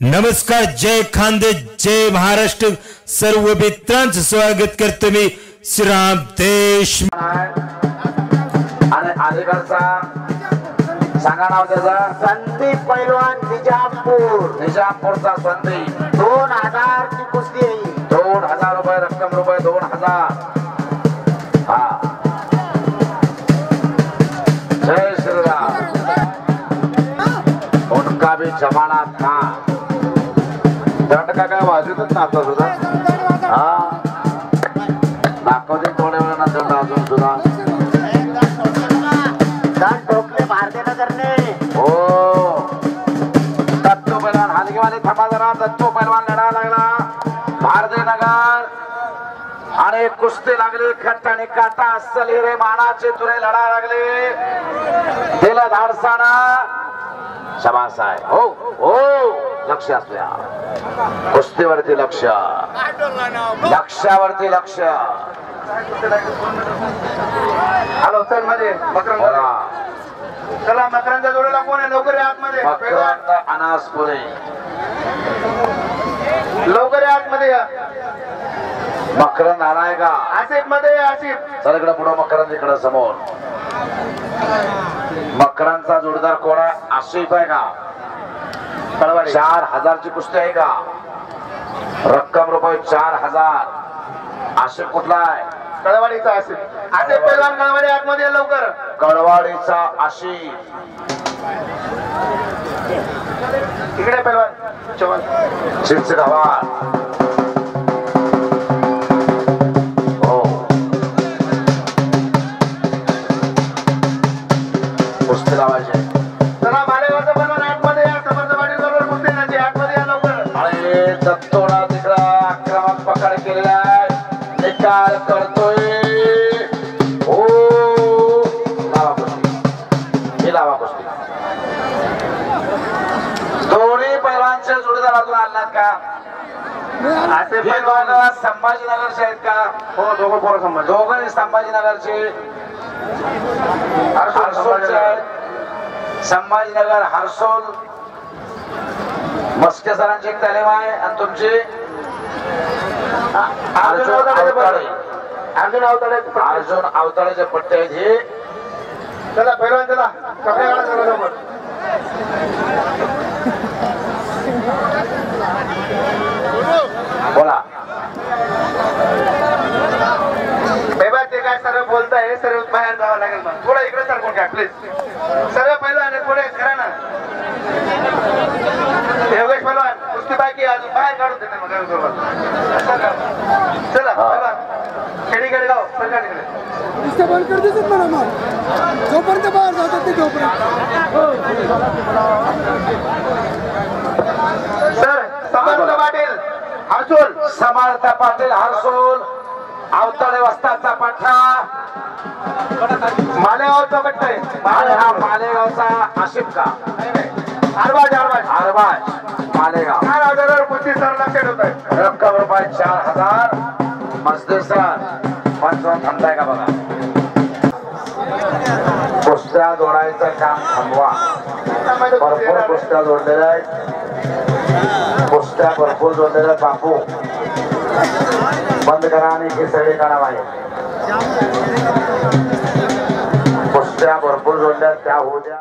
नमस्कार, जय खानदेश, जय महाराष्ट्र. सर्व मित्रांचं स्वागत करतो मी श्रीराम देश. आणि अलीगडचा सांगा नाव त्याचा संदीप पैलवान निजामपूरचा संदीप 2000 ची कुस्ती आहे. 2000 रुपये रक्कम रुपये 2000. हा जय श्रीराम. उनका भी जमाना था. दंड का काय वाजतच ना आता सुद्धा. हा दाखवते थोड्या वेळानं दंड अजून सुद्धा. दंड ठोकले मारते ना करणे. हो दत्तू पैलवान हालगेवाले थांबा जरा. दत्तू पैलवान लढा लागला. भारती नगर आणि कुस्ती लागली. खट्ट आणि काटा अस्सल हिरे मानाचे तुरे लढा लागले. दिला धाडसाना शबास आहे. हो हो लक्ष असूया. कुस्तीवरती लक्ष, लक्षावरती लक्ष. हॅलो सर मध्ये मकरंद. चला मकरंदच्या जोडीला कोण आहे? लवकर या आतमध्ये. मकरंद अनासपुरे लवकर या आतमध्ये या. मकरंद आलाय का? आसिफ मध्ये या. आसिफ चल इकडे पुढं. मकरंद इकडे समोर. मकरंदचा जोडीदार कोण आहे? आसिफ आहे का? 4000 ची कुस्ती आहे का? रक्कम रुपये 4000. आसिफ कुठला आहे? कळवाडीचा आसिफ. आसिफ पैलवान कळवाडी आतमध्ये या लवकर. कळवाडीचा आसिफ. इकडे पैलवान चव्हाण चिंचगावात. हो कुस्ती लावायची. चला मालेगावचा पैलवान आतमध्ये या. समर्थवाडी बरोबर कुस्ती नाची. आतमध्ये या लवकर. आणि दत्तोडा तिकडा आक्रमक पकड केलेला आहे. निकाल करतोय. हो लावा कुस्ती. ही लावा कुस्ती. दोन्ही पैलवानचे जोडीदार अजून आणलात का? आसिफ हे पैलवान दोघं संभाजीनगरचे आहेत का? हो दोघं पोरं संभाजी. दोघं संभाजीनगरचे. हर्सोलचे आहेत. संभाजीनगर हर्सोल. मस्के सरांची एक तालीम आहे. आणि तुमची अर्जुन अवताळेचे पट्टे आहेत हे. चला पैलवान चला. कपडे काढा सर्व. बोला. ते काय सर्व बोलताय. सर्व बाहेर जावं लागेल. मग थोडं इकडे सर कोण काय प्लीज. सर्व पैलवान थोडे करा ना. योगेश पैलवान कुस्ती बाकी अजून बाहेर काढून देते. मग चला पैलवान खेडीकडे जाऊ. सरकारकडे बंद कर देतात मला. मग जोपर्यंत बाहेर जातात ते जोपर्यंत. सर समर्थ पाटील हर्सोल. समर्थ पाटील हर्सोल. अवताळे वस्तादचा पठ्ठा. मालेगावचा पट्टा आहे. हा मालेगावचा आशिफ का? आरबाज मालेगाव. 4000 कुस्ती सर लक्ष ठेवत आहे. रक्कम रुपये 4000. मजदूर सर पण जाऊन थांबताय का बघा. कुस्त्या जोडायचं काम थांबवा. भरपूर कुस्त्या जोडलेल्या आहेत. कुस्त्या भरपूर जोडलेल्या. बापू बंद करा आणि ही सगळी काढा बाहेर. कुस्त्या भरपूर जोडल्या त्या होऊ द्या.